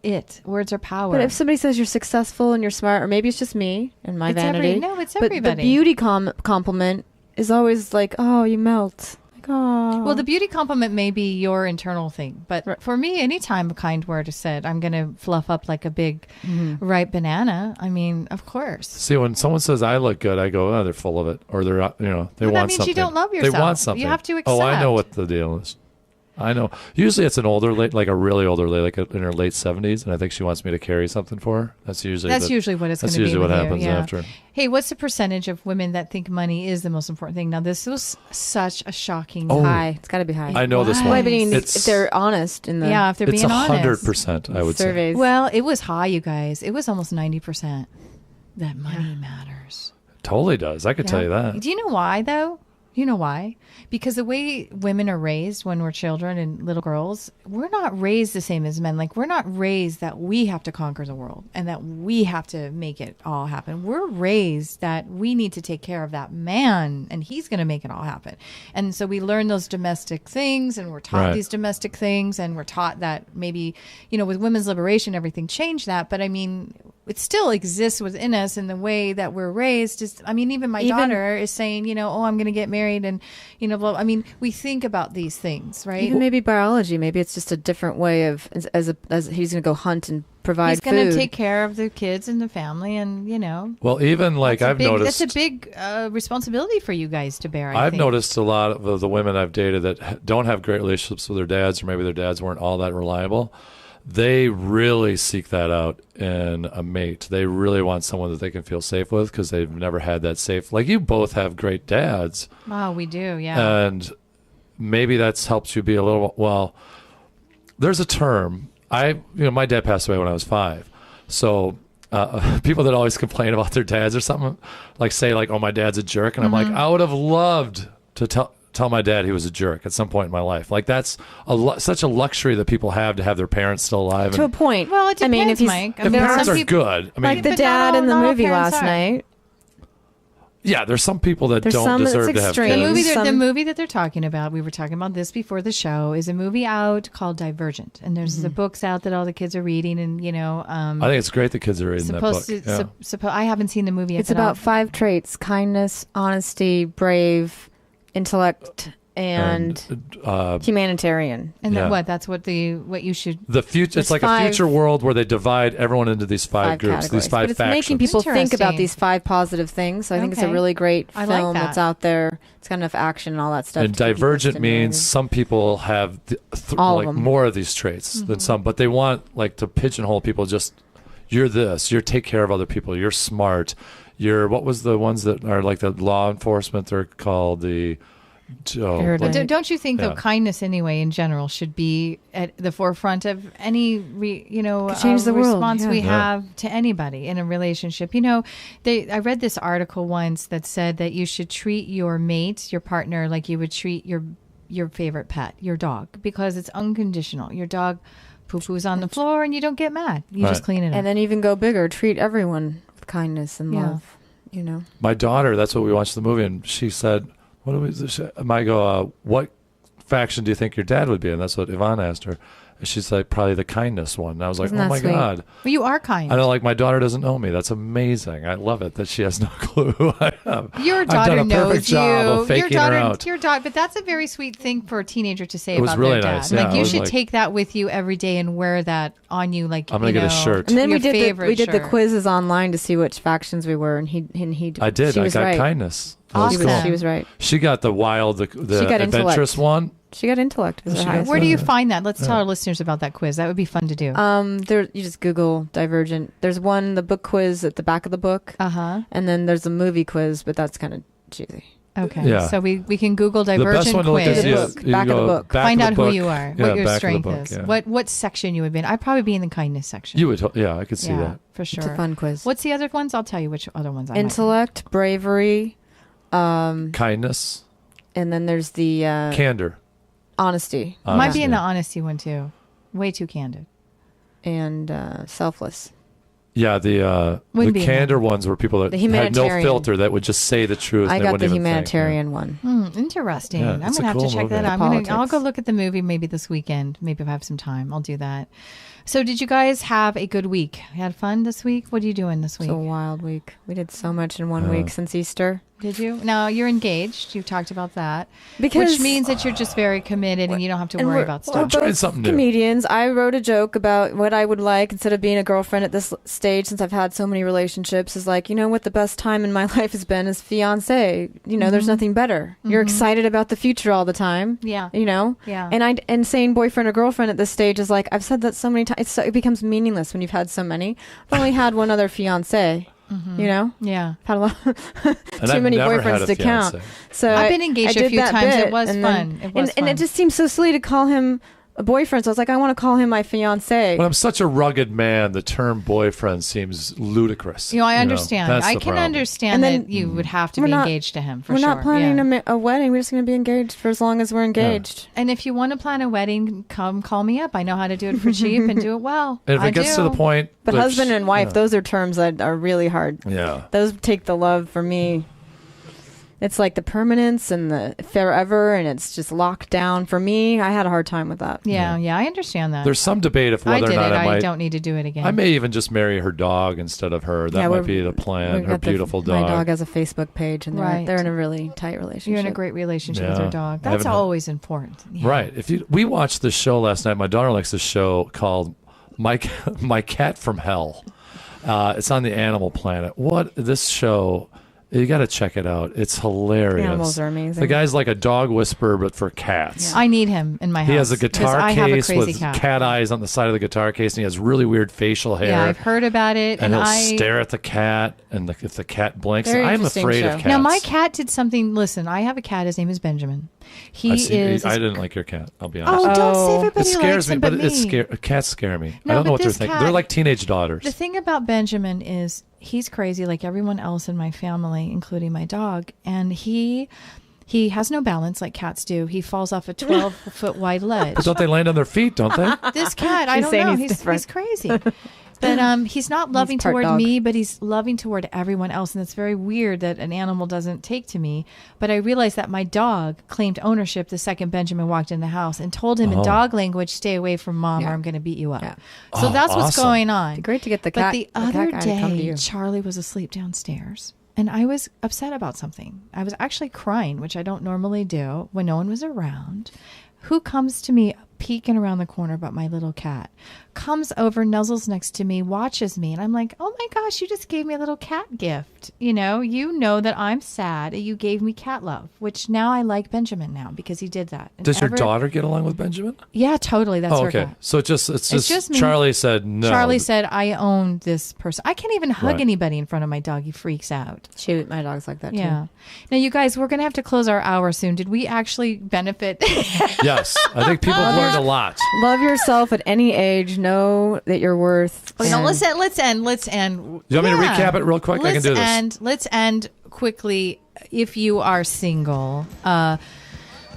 it. Words are power. But if somebody says you're successful and you're smart, or maybe it's just me and my vanity. It's but everybody. the beauty compliment is always like, oh, you melt. Like, oh. Well, the beauty compliment may be your internal thing, but for me, anytime a kind word is said, I'm going to fluff up like a big ripe banana. I mean, of course. See, when someone says I look good, I go, oh, they're full of it, or they're, they Well, want that means something. you don't love yourself. They want something. You have to Oh, I know accept. what the deal is. I know. Usually it's an older lady, like a really older lady, like in her late 70s, and I think she wants me to carry something for her. That's usually what it's going to be. That's usually what with happens you, yeah. after. Hey, what's the percentage of women that think money is the most important thing? Now, this was such a shocking. High. It's got to be high. I know this Why? one. Well, I mean, It's- if they're honest in the If they're It's being honest. 100%, I would say. surveys. Well, it was high, you guys. It was almost 90% that money matters. Totally does. I could tell you that. Do you know why, though? You know why? Because the way women are raised when we're children and little girls, we're not raised the same as men. Like, we're not raised that we have to conquer the world and that we have to make it all happen. We're raised that we need to take care of that man and he's going to make it all happen. And so we learn those domestic things and we're taught Right. these domestic things and we're taught that maybe, with women's liberation, everything changed that. But I mean, it still exists within us in the way that we're raised. Even my daughter is saying, I'm going to get married and, I mean, we think about these things, right? Even maybe biology. Maybe it's just a different way of as he's going to go hunt and provide He's going to food. take care of the kids and the family, and Well, even like I've noticed. that's a big responsibility for you guys to bear. I've noticed a lot of the women I've dated that don't have great relationships with their dads, or maybe their dads weren't all that reliable. They really seek that out in a mate. They really want someone that they can feel safe with because they've never had that safe. Like you both have great dads. Oh, we do, yeah. And maybe that's helps you be a little, well, there's a term. My dad passed away when I was 5. So people that always complain about their dads or something, like say like, oh, my dad's a jerk. And I'm like, I would have loved to tell my dad he was a jerk at some point in my life. Like that's such a luxury that people have to have their parents still alive. to a point. Well, it depends, I mean, if he's, Mike. If parents are good, I mean, like the But dad not in the all movie parents last are. night. yeah, there's some people that There's don't some that's deserve to have extreme. kids. The movie that they're talking about, we were talking about this before the show, is a movie out called Divergent, and there's the books out that all the kids are reading, and I think it's great the kids are reading that book. I haven't seen the movie yet. It's but about I'll- 5 traits: kindness, honesty, brave, intellect, and humanitarian. and yeah. then what? That's what you should. The future. There's It's like 5 a future world where they divide everyone into these 5 groups, categories. these 5 but it's factions. making people think about Interesting. these 5 positive things. So I think it's a Okay. really great I film like that. that's out there. It's got enough action and all that stuff. And to keep people divergent means stimulated. some people have All of like them. more of these traits than some, but they want like to pigeonhole people. Just you're this. You're take care of other people. You're smart. You're what was the ones that are like the law enforcement? They're called the. Paradise. Well, don't you think Yeah. though kindness anyway in general should be at the forefront of any Could change the world, response yeah. we Yeah. have to anybody in a relationship? I read this article once that said that you should treat your mate, your partner, like you would treat your favorite pet, your dog, because it's unconditional. Your dog poo-poos on the floor and you don't get mad. You just Right. clean it up. And then even go bigger. Treat everyone with kindness and Yeah. love. My daughter. That's what we watched the movie, and she said, "What do we?" I go, "What faction do you think your dad would be?" And that's what Yvonne asked her. And she's like, "Probably the kindness one." And I was like, Isn't "Oh that my sweet? god." Well, you are kind. I know, like my daughter doesn't know me. That's amazing. I love it that she has no clue who I am. Your I've daughter done a perfect knows job you. of faking her out. Your daughter, but that's a very sweet thing for a teenager to say It was about really their dad. nice, yeah. Like I you was should like- take that with you every day and wear that on you. Like I'm gonna get a shirt. And then your we did favorite the shirt. quizzes online to see which factions we were, and he I did. She I was got right. kindness. That was Awesome. cool. She was right. She got the wild, the got adventurous intellect. one. She got intellect. Was She her got highest Where do one. you find that? Let's tell our listeners about that quiz. That would be fun to do. There, you just Google Divergent. There's one, the book quiz at the back of the book, Uh-huh. and then there's a movie quiz, but that's kind of cheesy. Okay. Yeah. So we can Google The Divergent best one to look quiz. at The is book, you back of the go book. back Find of out the who book. you are, Yeah, what your back of the strength book, is, yeah. what section you would be in. I'd probably be in the kindness section. You would, yeah, I could see yeah, that. for sure. It's a fun quiz. What's the other ones? I'll tell you which other ones I might be. Intellect, bravery, Kindness, and then there's the candor. honesty Might be in the Yeah. honesty one too. Way too candid. and selfless. Yeah, the Wouldn't be in candor ones were people that The had no humanitarian. filter that would just say the truth. I and they got wouldn't the even think, humanitarian one. Interesting. Yeah, I'm it's gonna a have cool to check movie. that out. The I'll politics. go look at the movie maybe this weekend. Maybe if I have some time, I'll do that. So did you guys have a good week? You had fun this week? What are you doing this week? It's a wild week. We did so much in 1 week since Easter. Did you? Now you're engaged. You've talked about that, Because which means that you're just very committed and you don't have to worry about we're stuff. trying both something new. comedians. I wrote a joke about what I would like instead of being a girlfriend at this stage, since I've had so many relationships, is like, you know what the best time in my life has been is fiance. You know, there's nothing better. You're excited about the future all the time. Yeah. You know? Yeah. And saying boyfriend or girlfriend at this stage is like, I've said that so many times. It becomes meaningless when you've had so many. I've only had one other fiance. You know? Yeah. Had a lot. And Too I've many never had boyfriends a to count. fiance. So I've been engaged I a did few that times. It bit, was and fun. then- It was and it fun. just seems so silly to call him a boyfriend. So I was like, I want to call him my fiance. When I'm such a rugged man, the term boyfriend seems ludicrous. You know, I understand. That's I the can problem. understand And then- that you would have to We're be not- engaged to him for We're sure. not planning yeah. a wedding. We're just going to be engaged for as long as we're engaged. And if you want to plan a wedding, come call me up. I know how to do it for cheap and do it well. And if I it gets do. to the point, But which- husband and wife, yeah. those are terms that are really hard. Yeah. Those take the love for me. It's like the permanence and the forever, and it's just locked down. For me, I had a hard time with that. Yeah, I understand that. There's some debate if I whether did or not it. I I might. don't need to do it again. I may even just marry her dog instead of her. That Yeah, might we're- be the plan. We've Her got beautiful My dog. dog has a Facebook page, and Right. they're in a really tight relationship. You're in a great relationship with Yeah. your dog. I That's haven't had- always important. Yeah. Right. We watched this show last night. My daughter likes this show called My Cat from Hell. It's on the Animal Planet. What this show? You got to check it out. It's hilarious. Animals are amazing. The guy's like a dog whisperer, but for cats. I need him in my house. He has a 'cause guitar I have a case crazy with cat. eyes on the side of the guitar case, and he has really weird facial hair. Yeah, I've heard about it, and he'll I stare at the cat, and if the cat blinks, Very I'm interesting afraid show. of cats. Now my cat did something. Listen, I have a cat. His name is Benjamin. He is. I didn't like your cat. I'll be honest. Oh, don't say Oh. everybody It scares likes me, him but me. cats scare me. No, I don't know but what they're this thinking. cat- They're like teenage daughters. The thing about Benjamin is he's crazy like everyone else in my family, including my dog. And he has no balance like cats do. He falls off a 12-foot wide ledge. But don't they land on their feet? Don't they? This cat, I She's don't saying know. he's He's different. crazy. But he's not loving part toward dog. me, but he's loving toward everyone else. And it's very weird that an animal doesn't take to me. But I realized that my dog claimed ownership the second Benjamin walked in the house and told him in dog language, stay away from mom or Yeah. I'm going to beat you up. Yeah. So that's what's awesome. going on. Great to get the But cat. the cat other guy to come to day, you. Charlie was asleep downstairs. And I was upset about something. I was actually crying, which I don't normally do when no one was around. Who comes to me peeking around the corner but my little cat? Comes over, nuzzles next to me, watches me. And I'm like, oh my gosh, you just gave me a little cat gift. You know that I'm sad. You gave me cat love, which now I like Benjamin now because he did that. And Does your daughter get along with Benjamin? Yeah, totally. That's Oh, her okay. cat. So it's just just me. Charlie said no. Charlie said, I own this person. I can't even hug Right. anybody in front of my dog. He freaks out. Shoot, my dog's like that too. Yeah. Now, you guys, we're going to have to close our hour soon. Did we actually benefit? Yes, I think people have learned a lot. Love yourself at any age. Know that you're worth. Oh, no, and- let's end. You want me to recap it real quick? I can do this. Let's end quickly. If you are single,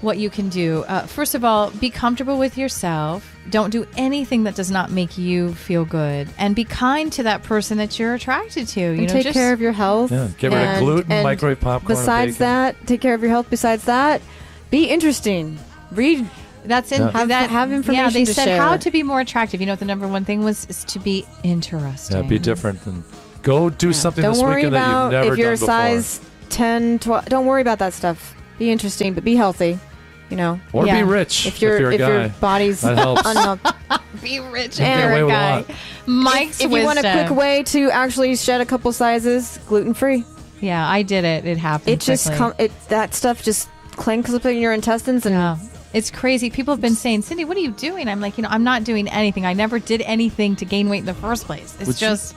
what you can do. First of all, be comfortable with yourself. Don't do anything that does not make you feel good. And be kind to that person that you're attracted to. and take care of your health. Yeah, get rid of gluten, microwave popcorn, and Besides bacon. that, take care of your health. Besides that, be interesting. Read. That's in Yeah. Have information Yeah, they to said share. how to be more attractive. You know what the number one thing was? Is to be interesting. Yeah, be different and go do something Don't this worry weekend that about you've never if you're done a size 10, 12. Don't worry about that stuff. Be interesting, but be healthy. You know, before. Or Yeah. be rich if you're a guy. your body's That helps. unhealthy. Be rich You and get away you're a with a guy. lot. Mike's If you want a wisdom. quick way to actually shed a couple sizes, gluten free. Yeah, I did it. It happened. It just quickly. that stuff just clanks up in your intestines and Yeah. It's crazy. People have been saying, Cindy, what are you doing? I'm like, I'm not doing anything. I never did anything to gain weight in the first place. It's Would you- just,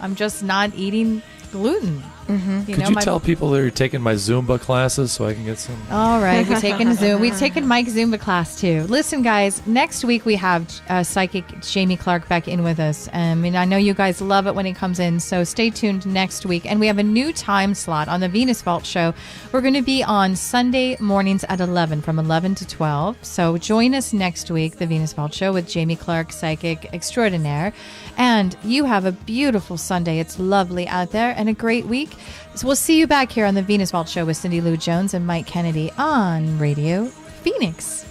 I'm just not eating gluten. Mm-hmm. Could you tell people that you're taking my Zumba classes so I can get some? All right, we've taken Zoom. We've taken Mike's Zumba class too. Listen, guys, next week we have psychic Jamie Clark back in with us. And I know you guys love it when he comes in, so stay tuned next week. And we have a new time slot on the Venus Vault show. We're going to be on Sunday mornings at 11, from 11 to 12. So join us next week, the Venus Vault show with Jamie Clark, psychic extraordinaire. And you have a beautiful Sunday. It's lovely out there and a great week. So we'll see you back here on the Venus Vault show with Syndeelou Jones and Mike Kennedy on Radio Phoenix.